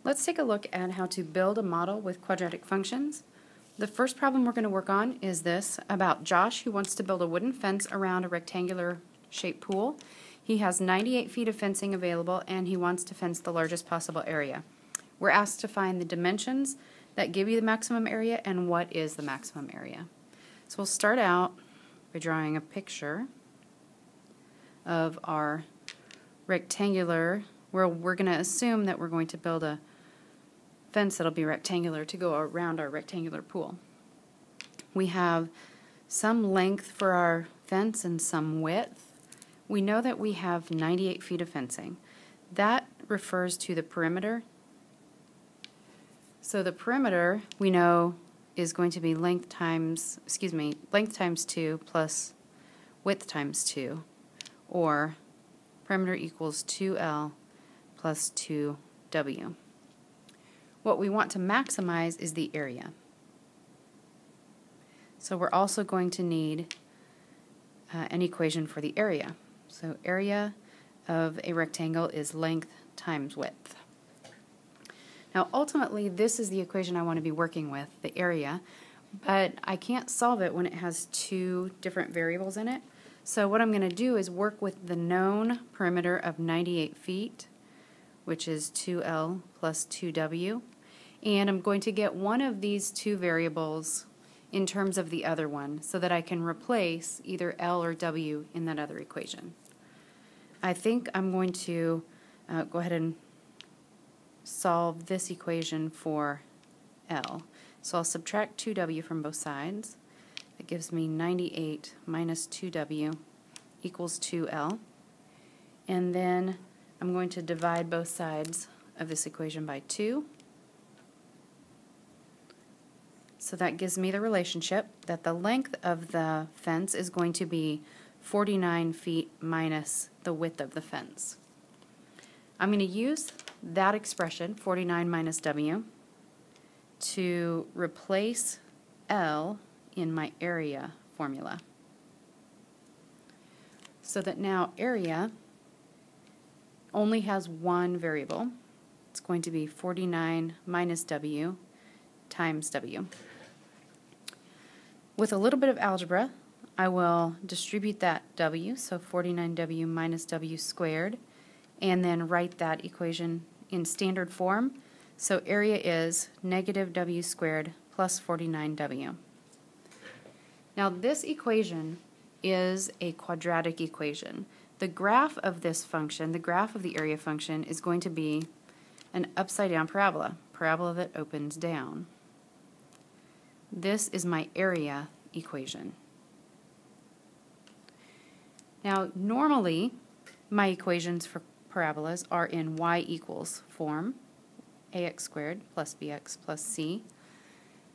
Let's take a look at how to build a model with quadratic functions. The first problem we're going to work on is this about Josh, who wants to build a wooden fence around a rectangular shaped pool. He has 98 feet of fencing available and he wants to fence the largest possible area. We're asked to find the dimensions that give you the maximum area and what is the maximum area. So we'll start out by drawing a picture of our rectangular, where we're going to assume that we're going to build a fence that'll be rectangular to go around our rectangular pool. We have some length for our fence and some width. We know that we have 98 feet of fencing. That refers to the perimeter. So the perimeter we know is going to be length times 2 plus width times 2, or perimeter equals 2L plus 2W. What we want to maximize is the area. So we're also going to need an equation for the area. So area of a rectangle is length times width. Now ultimately this is the equation I want to be working with, the area, but I can't solve it when it has two different variables in it. So what I'm going to do is work with the known perimeter of 98 feet, which is 2L plus 2W, and I'm going to get one of these two variables in terms of the other one so that I can replace either L or W in that other equation. I think I'm going to go ahead and solve this equation for L. So I'll subtract 2W from both sides. That gives me 98 minus 2W equals 2L. And then I'm going to divide both sides of this equation by 2. So that gives me the relationship that the length of the fence is going to be 49 feet minus the width of the fence. I'm going to use that expression, 49 minus W, to replace L in my area formula. So that now area only has one variable. It's going to be 49 minus W times W. With a little bit of algebra, I will distribute that W, so 49W minus W squared, and then write that equation in standard form. So area is negative W squared plus 49W. Now this equation is a quadratic equation. The graph of this function, the graph of the area function, is going to be an upside down parabola that opens down. This is my area equation. Now normally my equations for parabolas are in y equals form, ax squared plus bx plus c,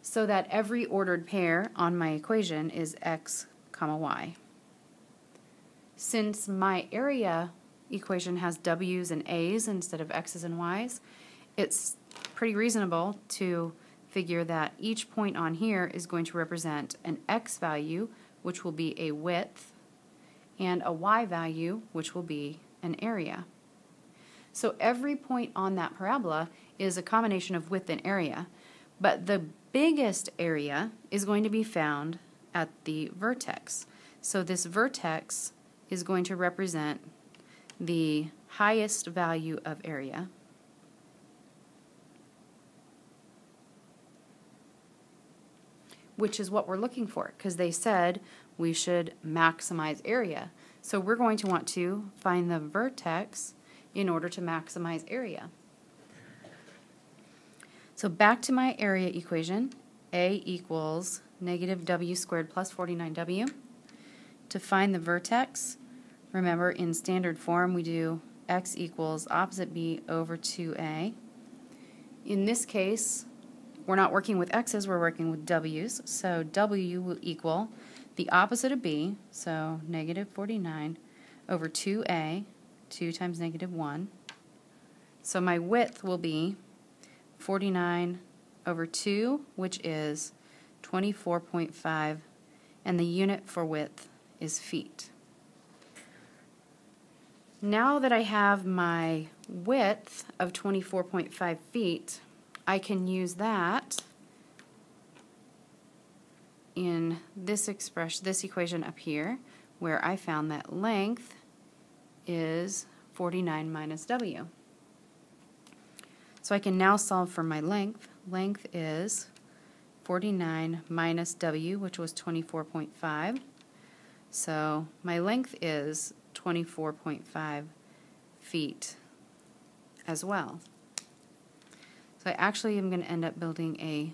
so that every ordered pair on my equation is x comma y. Since my area equation has w's and a's instead of x's and y's, it's pretty reasonable to figure that each point on here is going to represent an x value, which will be a width, and a y value, which will be an area. So every point on that parabola is a combination of width and area, but the biggest area is going to be found at the vertex. So this vertex is going to represent the highest value of area, which is what we're looking for, because they said we should maximize area. So we're going to want to find the vertex in order to maximize area. So back to my area equation, A equals negative W squared plus 49W. To find the vertex, remember in standard form we do x equals opposite B over 2A. In this case, we're not working with x's, we're working with w's, so W will equal the opposite of B, so negative 49 over 2A, 2 times negative 1. So my width will be 49 over 2, which is 24.5, and the unit for width is feet. Now that I have my width of 24.5 feet, I can use that in this equation up here, where I found that length is 49 minus W. So I can now solve for my length. Length is 49 minus W, which was 24.5. So my length is 24.5 feet as well. So I actually am going to end up building a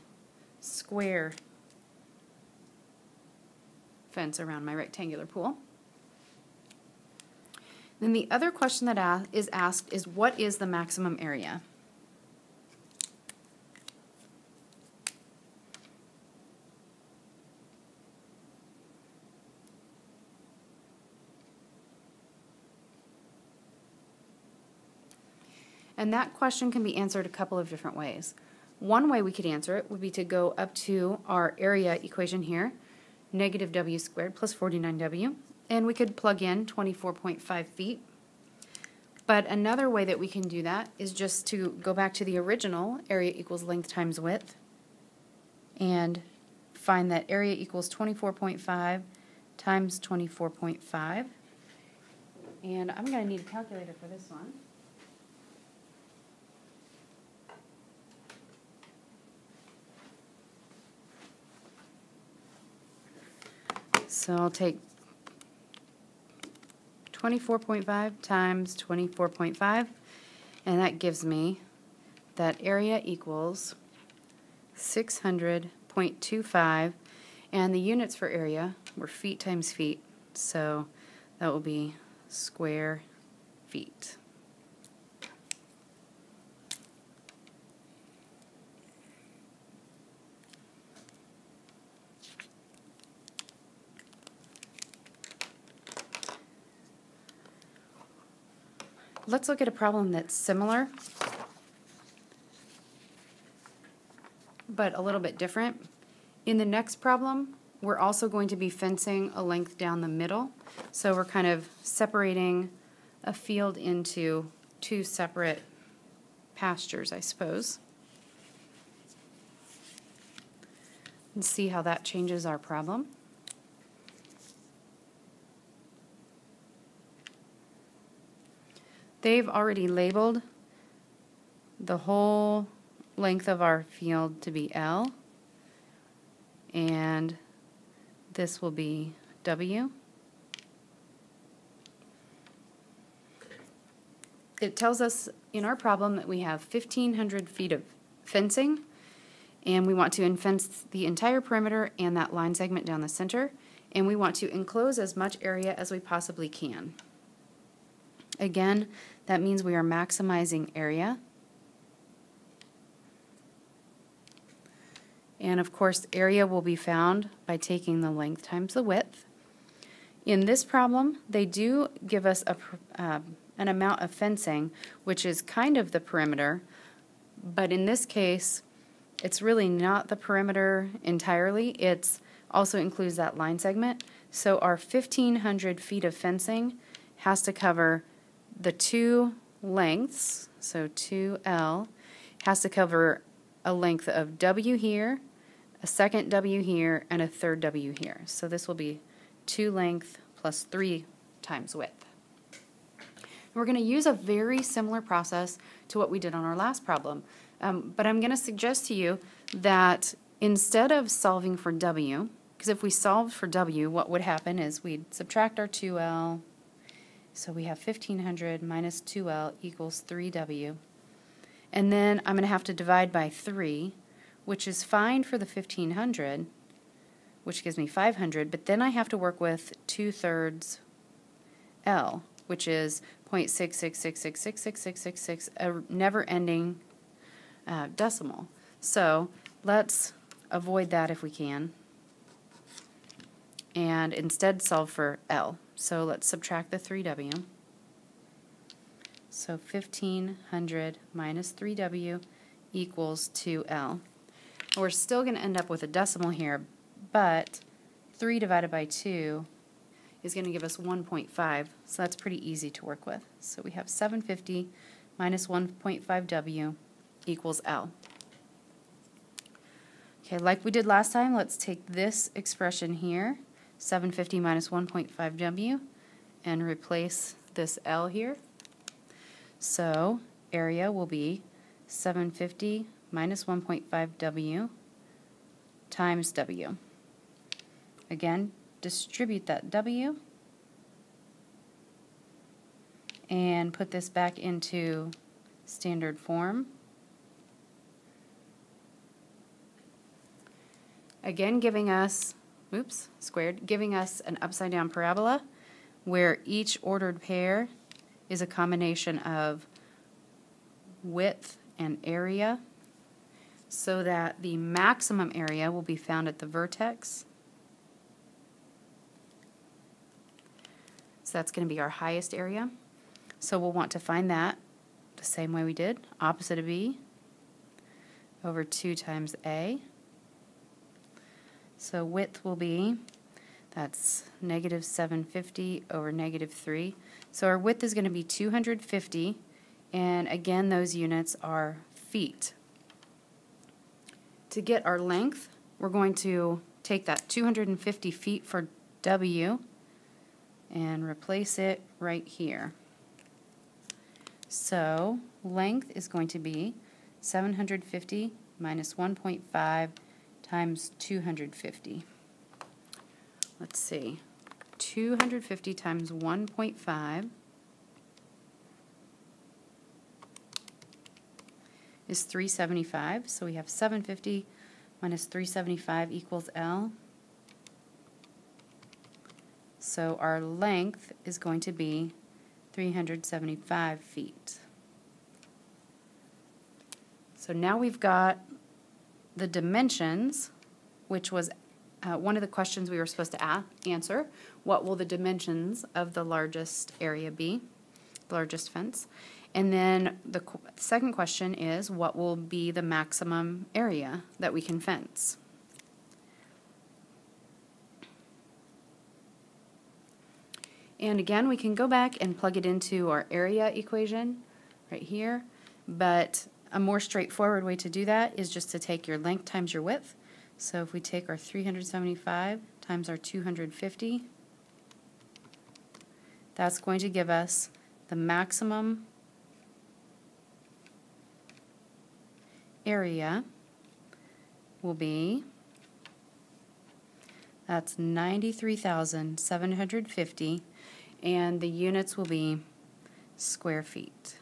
square fence around my rectangular pool. Then the other question that is asked is, what is the maximum area? And that question can be answered a couple of different ways. One way we could answer it would be to go up to our area equation here, negative W squared plus 49W, and we could plug in 24.5 feet. But another way that we can do that is just to go back to the original area equals length times width and find that area equals 24.5 times 24.5. And I'm going to need a calculator for this one. So I'll take 24.5 times 24.5, and that gives me that area equals 600.25, and the units for area were feet times feet, so that will be square feet. Let's look at a problem that's similar, but a little bit different. In the next problem, we're also going to be fencing a length down the middle. So we're kind of separating a field into two separate pastures, I suppose. And see how that changes our problem. They've already labeled the whole length of our field to be L, and this will be W. It tells us in our problem that we have 1,500 feet of fencing, and we want to fence the entire perimeter and that line segment down the center, and we want to enclose as much area as we possibly can. Again, that means we are maximizing area. And of course, area will be found by taking the length times the width. In this problem, they do give us an amount of fencing, which is kind of the perimeter, but in this case, it's really not the perimeter entirely. It also includes that line segment. So our 1,500 feet of fencing has to cover the two lengths, so 2L, has to cover a length of W here, a second W here, and a third W here. So this will be 2 length plus 3 times width. We're going to use a very similar process to what we did on our last problem, but I'm going to suggest to you that instead of solving for W, because if we solved for W, what would happen is we'd subtract our 2L. So we have 1,500 minus 2L equals 3W. And then I'm going to have to divide by 3, which is fine for the 1,500, which gives me 500, but then I have to work with 2/3 L, which is 0.666666666, a never-ending decimal. So let's avoid that if we can, and instead solve for L. So let's subtract the 3W. So 1,500 minus 3W equals 2L. We're still going to end up with a decimal here, but 3 divided by 2 is going to give us 1.5, so that's pretty easy to work with. So we have 750 minus 1.5W equals L. Okay, like we did last time, let's take this expression here, 750 minus 1.5W, and replace this L here. So area will be 750 minus 1.5W times W. Again, distribute that W and put this back into standard form. Again, giving us, giving us an upside down parabola where each ordered pair is a combination of width and area, so that the maximum area will be found at the vertex. So that's going to be our highest area. So we'll want to find that the same way we did, opposite of B over 2 times A. So width will be, that's negative 750 over negative 3. So our width is going to be 250, and again those units are feet. To get our length, we're going to take that 250 feet for W and replace it right here. So length is going to be 750 minus 1.5 times 250. Let's see. 250 times 1.5 is 375. So we have 750 minus 375 equals L. So our length is going to be 375 feet. So now we've got the dimensions, which was one of the questions we were supposed to answer. What will the dimensions of the largest area be, the largest fence? And then the second question is, what will be the maximum area that we can fence? And again, we can go back and plug it into our area equation right here, but a more straightforward way to do that is just to take your length times your width. So if we take our 375 times our 250, that's going to give us the maximum area will be, that's 93,750, and the units will be square feet.